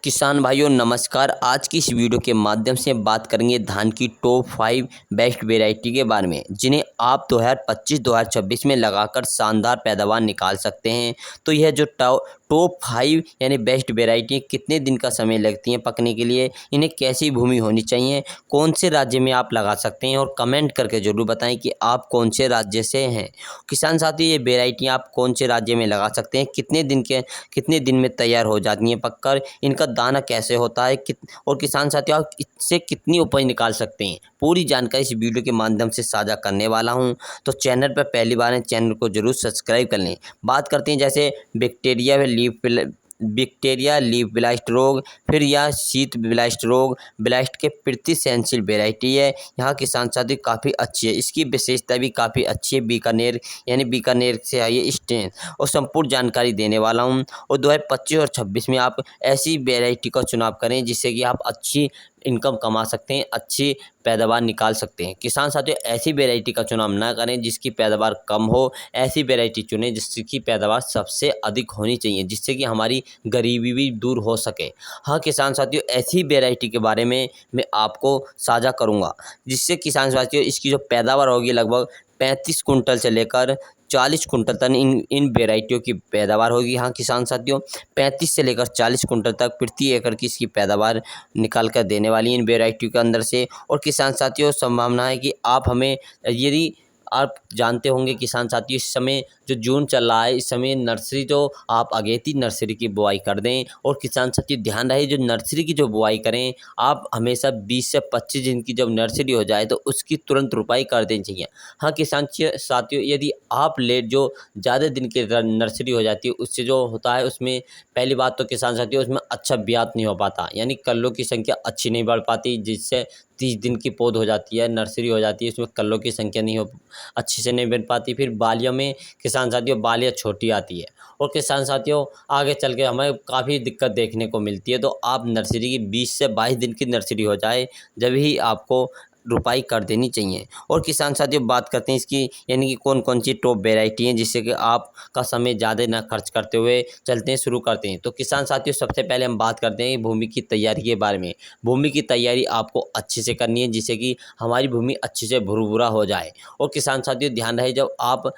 किसान भाइयों नमस्कार। आज की इस वीडियो के माध्यम से बात करेंगे धान की टॉप 5 बेस्ट वैरायटी के बारे में, जिन्हें आप 2025-2026 में लगाकर शानदार पैदावार निकाल सकते हैं। तो यह जो टॉप 5 यानी बेस्ट वैरायटी कितने दिन का समय लगती हैं पकने के लिए, इन्हें कैसी भूमि होनी चाहिए, कौन से राज्य में आप लगा सकते हैं और कमेंट करके ज़रूर बताएं कि आप कौन से राज्य से हैं। किसान साथी, ये वैरायटी आप कौन से राज्य में लगा सकते हैं, कितने दिन में तैयार हो जाती हैं पककर, इनका दाना कैसे होता है और किसान साथियों आप इससे कितनी उपज निकाल सकते हैं, पूरी जानकारी इस वीडियो के माध्यम से साझा करने वाला हूं। तो चैनल पर पहली बार है, चैनल को जरूर सब्सक्राइब कर लें। बात करते हैं जैसे बैक्टीरिया लीफ ब्लास्ट रोग, फिर यह शीत ब्लास्ट रोग, ब्लास्ट के प्रति सहनशील वैरायटी है। यहाँ किसान साथी काफ़ी अच्छी है, इसकी विशेषता भी काफ़ी अच्छी है। बीकानेर से आई है स्ट्रेन और संपूर्ण जानकारी देने वाला हूँ। और 2025 और 26 में आप ऐसी वैरायटी का चुनाव करें जिससे कि आप अच्छी इनकम कमा सकते हैं, अच्छी पैदावार निकाल सकते हैं। किसान साथियों, ऐसी वैरायटी का चुनाव ना करें जिसकी पैदावार कम हो, ऐसी वैरायटी चुनें जिसकी पैदावार सबसे अधिक होनी चाहिए, जिससे कि हमारी गरीबी भी दूर हो सके। हाँ किसान साथियों, ऐसी वैरायटी के बारे में मैं आपको साझा करूँगा जिससे किसान साथियों इसकी जो पैदावार होगी लगभग 35 कुंटल से लेकर 40 कुंटल तक इन वैरायटियों की पैदावार होगी। हाँ किसान साथियों, 35 से लेकर 40 कुंटल तक प्रति एकड़ की इसकी पैदावार निकाल कर देने वाली इन वैरायटियों के अंदर से। और किसान साथियों, संभावना है कि आप हमें, यदि आप जानते होंगे किसान साथियों, इस समय जो जून चल रहा है, इस समय नर्सरी जो आप अगेती नर्सरी की बुआई कर दें। और किसान साथियों ध्यान रहे, जो नर्सरी की जो बुआई करें आप हमेशा 20 से 25 दिन की जब नर्सरी हो जाए तो उसकी तुरंत रुपाई कर देनी चाहिए। हाँ किसान साथियों, यदि आप लेट जो ज़्यादा दिन की नर्सरी हो जाती है, उससे जो होता है उसमें पहली बात तो किसान साथियों उसमें अच्छा ब्यात नहीं हो पाता, यानी कल्लों की संख्या अच्छी नहीं बढ़ पाती, जिससे 30 दिन की पौध हो जाती है, नर्सरी हो जाती है, उसमें कल्लों की संख्या अच्छे से नहीं बन पाती। फिर बालियों में किसान साथियों बालियाँ छोटी आती है और किसान साथियों आगे चल के हमें काफ़ी दिक्कत देखने को मिलती है। तो आप नर्सरी की 20 से 22 दिन की नर्सरी हो जाए जब ही आपको रुपाई कर देनी चाहिए। और किसान साथियों बात करते हैं इसकी, यानी कि कौन कौन सी टॉप वेराइटी हैं जिससे कि आपका समय ज़्यादा ना खर्च करते हुए चलते हैं, शुरू करते हैं। तो किसान साथियों सबसे पहले हम बात करते हैं भूमि की तैयारी के बारे में। भूमि की तैयारी आपको अच्छे से करनी है जिससे कि हमारी भूमि अच्छे से भुरभुरा हो जाए। और किसान साथियों ध्यान रहे, जब आप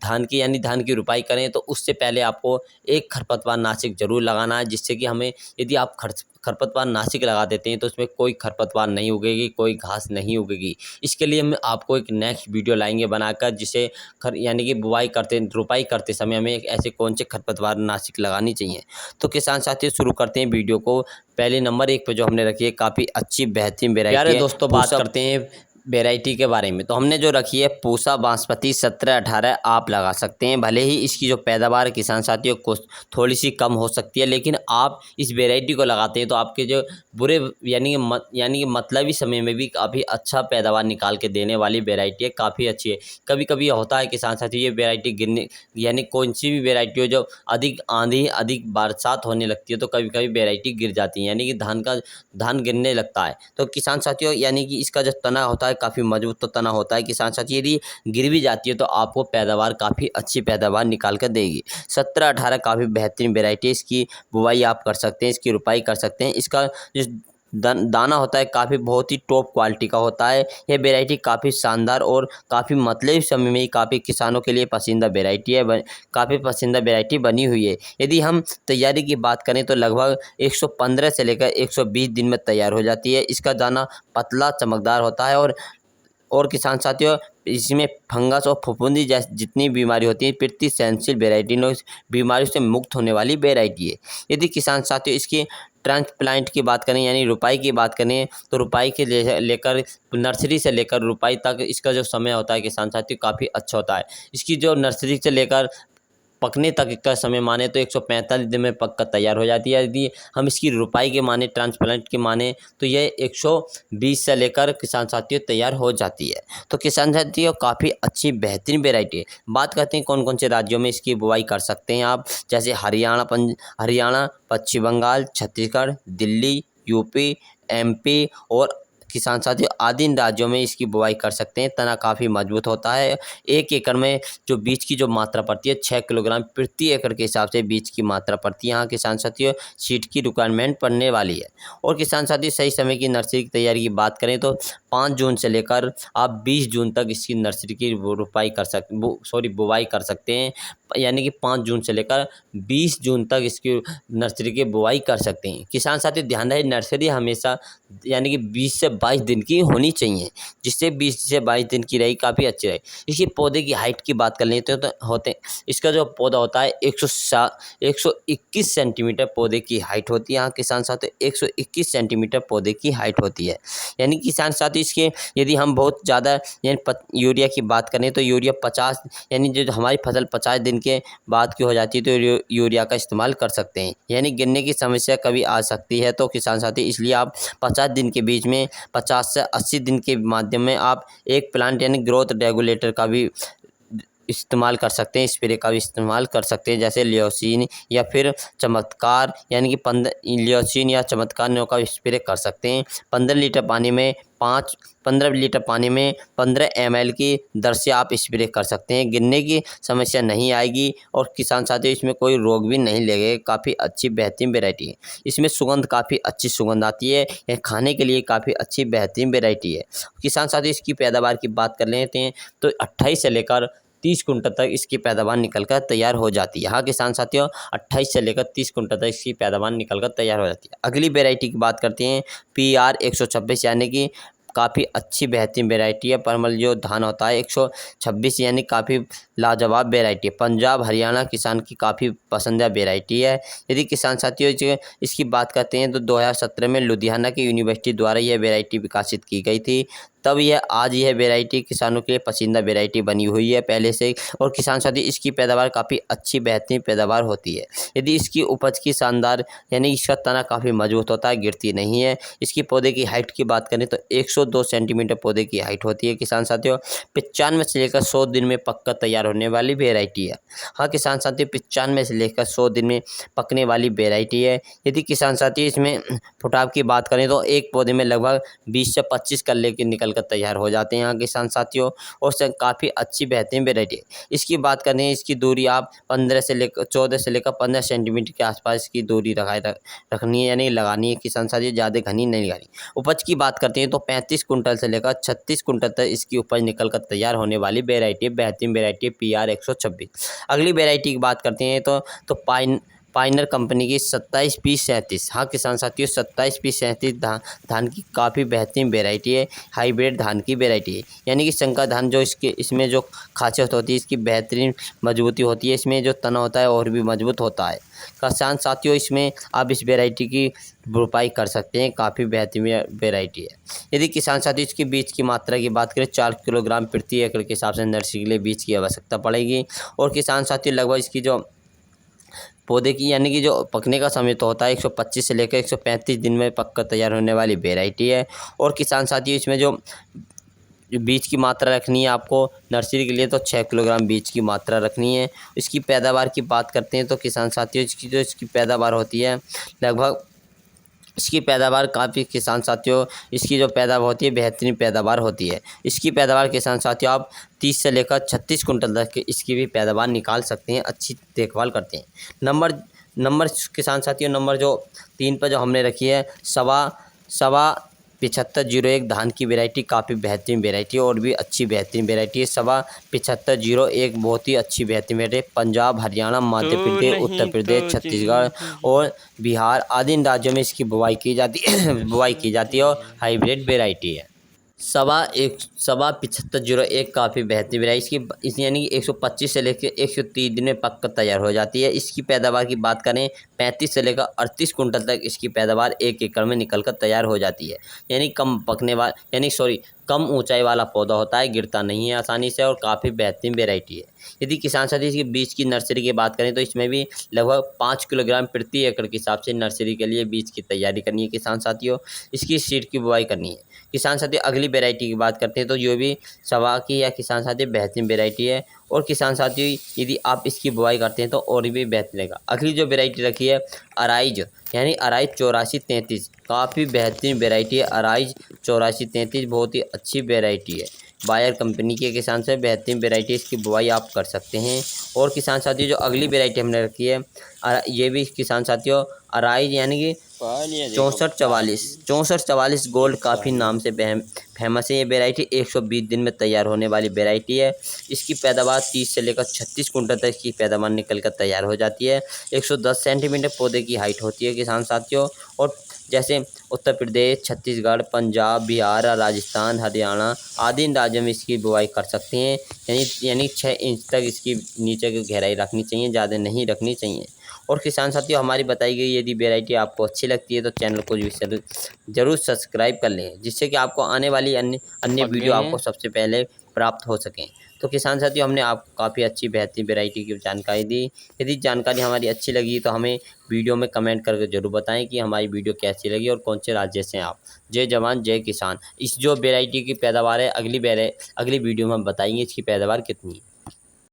धान की रुपाई करें तो उससे पहले आपको एक खरपतवार नाशक जरूर लगाना है, जिससे कि हमें, यदि आप खरपतवार नाशक लगा देते हैं तो उसमें कोई खरपतवार नहीं उगेगी, कोई घास नहीं उगेगी। इसके लिए हम आपको एक नेक्स्ट वीडियो लाएंगे बनाकर, जिसे यानी कि रुपाई करते समय हमें ऐसे कौन से खरपतवार नाशक लगानी चाहिए। तो किसान साथियों शुरू करते हैं वीडियो को। पहले नंबर 1 पे जो हमने रखी है काफ़ी अच्छी बेहतरीन वैरायटी है। प्यारे दोस्तों बात करते हैं वैरायटी के बारे में। तो हमने जो रखी है पूसा बासमती 17-18 आप लगा सकते हैं। भले ही इसकी जो पैदावार किसान साथियों को थोड़ी सी कम हो सकती है, लेकिन आप इस वैरायटी को लगाते हैं तो आपके जो बुरे यानी कि मतलबी समय में भी काफ़ी अच्छा पैदावार निकाल के देने वाली वैरायटी है, काफ़ी अच्छी है। कभी कभी होता है किसान साथियों ये वैरायटी गिरने, यानी कौन सी भी वैरायटी हो, जो अधिक आंधी अधिक बरसात होने लगती है तो कभी कभी वैरायटी गिर जाती है, यानी कि धान गिरने लगता है। तो किसान साथियों यानी कि इसका जो तना होता है काफ़ी मजबूत तो तना होता है किसान साथियों, यदि गिर भी जाती है तो आपको पैदावार काफ़ी अच्छी पैदावार निकाल कर देगी। 17-18 काफ़ी बेहतरीन वैरायटी है, इसकी बुवाई आप कर सकते हैं, इसकी रुपाई कर सकते हैं। इसका जो दाना होता है काफ़ी बहुत ही टॉप क्वालिटी का होता है। यह वैरायटी काफ़ी शानदार और काफ़ी मतलबी समय में ही काफ़ी किसानों के लिए पसंदीदा वैरायटी है, काफ़ी पसंदीदा वैरायटी बनी हुई है। यदि हम तैयारी की बात करें तो लगभग 115 से लेकर 120 दिन में तैयार हो जाती है। इसका दाना पतला चमकदार होता है और किसान साथियों इसमें फंगस और फफूंदी जैसी जितनी बीमारी होती है प्रति सहनशील वैरायटी ने बीमारियों से मुक्त होने वाली वैरायटी है। यदि किसान साथियों इसकी ट्रांसप्लांट की बात करें यानी रुपाई की बात करें तो रुपाई के लेकर नर्सरी से लेकर रुपाई तक इसका जो समय होता है किसान साथियों काफ़ी अच्छा होता है। इसकी जो नर्सरी से लेकर पकने तक का समय माने तो 145 दिन में पक कर तैयार हो जाती है। यदि हम इसकी रुपाई के माने, ट्रांसप्लांट के माने, तो यह 120 से लेकर किसान साथियों तैयार हो जाती है। तो किसान साथियों काफ़ी अच्छी बेहतरीन वैरायटी है। बात करते हैं कौन कौन से राज्यों में इसकी बुवाई कर सकते हैं आप, जैसे हरियाणा, पश्चिम बंगाल, छत्तीसगढ़, दिल्ली, यूपी, एमपी और किसान साथियों आदि इन राज्यों में इसकी बुआई कर सकते हैं। तना काफ़ी मजबूत होता है। 1 एकड़ में जो बीज की जो मात्रा पड़ती है 6 किलोग्राम प्रति एकड़ के हिसाब से बीज की मात्रा पड़ती है। यहाँ किसान साथियों सीड की रिक्वायरमेंट पड़ने वाली है। और किसान साथियों सही समय की नर्सरी की तैयारी की बात करें तो 5 जून से लेकर आप 20 जून तक इसकी नर्सरी की बुवाई कर सकते हैं। यानी कि 5 जून से लेकर 20 जून तक इसकी नर्सरी की बुवाई कर सकते हैं। किसान साथी ध्यान रहे नर्सरी हमेशा यानी कि 20 से 22 दिन की होनी चाहिए, जिससे 20 से 22 दिन की रही काफ़ी अच्छी रहे। इसी पौधे की हाइट की बात कर लेते तो होते इसका जो पौधा होता है 121 सेंटीमीटर पौधे की हाइट होती है। यहाँ किसान साथी 121 सेंटीमीटर पौधे की हाइट होती है। यानी किसान साथी इसके यदि हम बहुत ज़्यादा यूरिया की बात करें तो यूरिया 50 यानी जो हमारी फसल 50 दिन के बाद की हो जाती है तो यूरिया का इस्तेमाल कर सकते हैं। यानी गिरने की समस्या कभी आ सकती है तो किसान साथी इसलिए आप 50 दिन के बीच में 50 से 80 दिन के माध्यम में आप एक प्लांट यानी ग्रोथ रेगुलेटर का भी इस्तेमाल कर सकते हैं, स्प्रे का भी इस्तेमाल कर सकते हैं, जैसे लियोसिन या फिर चमत्कार यानी कि लियोसिन या चमत्कार का स्प्रे कर सकते हैं। 15 लीटर पानी में 15 ml की दर से आप स्प्रे कर सकते हैं। गिरने की समस्या नहीं आएगी और किसान साथियों इसमें कोई रोग भी नहीं लगेगा। काफ़ी अच्छी बेहतरीन वैरायटी है। इसमें सुगंध काफ़ी अच्छी सुगंध आती है। यह खाने के लिए काफ़ी अच्छी बेहतरीन वैरायटी है। किसान साथियों इसकी पैदावार की बात कर लेते हैं तो 28 से लेकर 30 कुंटल तक इसकी पैदावार निकलकर तैयार हो जाती है। हाँ किसान साथियों 28 से लेकर 30 कुंटल तक इसकी पैदावार निकलकर तैयार हो जाती है। अगली वैरायटी की बात करते हैं PR 126 यानी कि काफ़ी अच्छी बेहतरीन वैरायटी है। परमल जो धान होता है 126 यानी काफ़ी लाजवाब वैरायटी है। पंजाब हरियाणा किसान की काफ़ी पसंदीदा वैरायटी है। यदि किसान साथियों इसकी बात करते हैं तो 2017 में लुधियाना की यूनिवर्सिटी द्वारा यह वैरायटी विकसित की गई थी। तब आज यह वैरायटी किसानों के लिए पसंदीदा वैरायटी बनी हुई है पहले से। और किसान साथी इसकी पैदावार काफ़ी अच्छी बेहतरीन पैदावार होती है। यदि इसकी उपज की शानदार यानी इसका तना काफ़ी मजबूत होता है, गिरती नहीं है। इसकी पौधे की हाइट की बात करें तो 102 सेंटीमीटर पौधे की हाइट होती है। किसान साथियों 95 से लेकर 100 दिन में पककर तैयार होने वाली वैरायटी है। हाँ किसान साथियों 95 से लेकर 100 दिन में पकने वाली वैरायटी है। यदि किसान साथी इसमें फुटाव की बात करें तो एक पौधे में लगभग 20 से 25 कल्ले के निकल कर तैयार हो जाते हैं यहाँ किसान साथियों। और काफ़ी अच्छी बेहतरीन वैरायटी है। इसकी बात करें इसकी दूरी आप 14 से लेकर 15 सेंटीमीटर के आसपास इसकी दूरी रखनी है यानी लगानी है किसान साथियों, ज़्यादा घनी नहीं लगानी। उपज की बात करते हैं तो 35 कुंटल से लेकर 36 कुंटल तक इसकी उपज निकल कर तैयार होने वाली वैरायटी बेहतरीन वैरायटी PR 126। अगली वैरायटी की बात करते हैं तो पाइनर कंपनी की 27P37। हाँ किसान साथियों 27P37 धान की काफ़ी बेहतरीन वैरायटी है। हाइब्रिड धान की वैरायटी है। यानी कि संकर धान जो इसमें जो खासियत होती है इसकी बेहतरीन मजबूती होती है। इसमें जो तना होता है और भी मजबूत होता है। किसान साथियों इसमें आप इस वैरायटी की रोपाई कर सकते हैं, काफ़ी बेहतरीन वैरायटी है। यदि किसान साथी इसके बीज की मात्रा की बात करें 4 किलोग्राम प्रति एकड़ के हिसाब से नर्सरी के लिए बीज की आवश्यकता पड़ेगी। और किसान साथी लगभग इसकी जो पौधे की यानी कि जो पकने का समय तो होता है 125 से लेकर 135 दिन में पककर तैयार होने वाली वैरायटी है। और किसान साथियों इसमें जो बीज की मात्रा रखनी है आपको नर्सरी के लिए तो 6 किलोग्राम बीज की मात्रा रखनी है। इसकी पैदावार की बात करते हैं तो किसान साथियों इसकी पैदावार होती है लगभग इसकी पैदावार काफ़ी किसान साथियों इसकी जो पैदावार होती है बेहतरीन पैदावार होती है। इसकी पैदावार किसान साथियों आप 30 से लेकर 36 कुंटल तक इसकी भी पैदावार निकाल सकते हैं, अच्छी देखभाल करते हैं। नंबर किसान साथियों नंबर जो 3 पर जो हमने रखी है सवा 7501 धान की वैरायटी काफ़ी बेहतरीन वैरायटी है और भी अच्छी बेहतरीन वैरायटी है। 7501 बहुत ही अच्छी बेहतरीन वैरायटी पंजाब हरियाणा मध्य प्रदेश उत्तर प्रदेश छत्तीसगढ़ और बिहार आदि इन राज्यों में इसकी बुवाई की जाती है और हाइब्रिड वैरायटी है। 7501 काफ़ी बेहतरीन वैरायटी इसकी यानी कि 125 से लेकर 130 दिन में पककर तैयार हो जाती है। इसकी पैदावार की बात करें 35 से लेकर 38 कुंटल तक इसकी पैदावार 1 एकड़ में निकलकर तैयार हो जाती है। यानी कम ऊंचाई वाला पौधा होता है, गिरता नहीं है आसानी से और काफ़ी बेहतरीन वैरायटी है। यदि किसान साथी इसके बीज की नर्सरी की बात करें तो इसमें भी लगभग 5 किलोग्राम प्रति एकड़ के हिसाब से नर्सरी के लिए बीज की तैयारी करनी है किसान साथियों। इसकी सीड की बुवाई करनी है किसान साथी। अगली अगली वेराइटी की बात करते हैं तो ये भी सवा की या किसान साथी बेहतरीन वेराइटी है। और किसान साथी यदि आप इसकी बुआई करते हैं तो और भी बेहतर रहेगा। अगली जो वेराइटी रखी है अराइज, यानी अराइज 8433, काफ़ी बेहतरीन वेराइटी है। अराइज 8433 बहुत ही अच्छी वेराइटी है। बायर कंपनी के किसान से बेहतरीन वेराइटी, इसकी बुआई आप कर सकते हैं। और किसान साथियों जो अगली वेराइटी हमने रखी है ये भी किसान साथियों अराइज यानी कि 6444 गोल्ड काफ़ी नाम से फेमस है। ये वेराइटी 120 दिन में तैयार होने वाली वेराइटी है। इसकी पैदावार 30 से लेकर 36 कुंटल तक की पैदावार निकल कर तैयार हो जाती है। 110 सेंटीमीटर पौधे की हाइट होती है किसान साथियों। और जैसे उत्तर प्रदेश, छत्तीसगढ़, पंजाब, बिहार, राजस्थान, हरियाणा आदि इन राज्यों में इसकी बुआई कर सकते हैं। यानी 6 इंच तक इसकी नीचे की गहराई रखनी चाहिए, ज़्यादा नहीं रखनी चाहिए। और किसान साथियों हमारी बताई गई यदि वेराइटी आपको अच्छी लगती है तो चैनल को जरूर सब्सक्राइब कर लें, जिससे कि आपको आने वाली अन्य वीडियो आपको सबसे पहले प्राप्त हो सकें। तो किसान साथियों हमने आपको काफ़ी अच्छी बेहतरीन वैरायटी की जानकारी दी। यदि जानकारी हमारी अच्छी लगी तो हमें वीडियो में कमेंट करके ज़रूर बताएं कि हमारी वीडियो कैसी लगी और कौन से राज्य से हैं आप। जय जवान जय किसान। इस जो वैरायटी की पैदावार है अगली वीडियो में हम बताएंगे इसकी पैदावार कितनी है।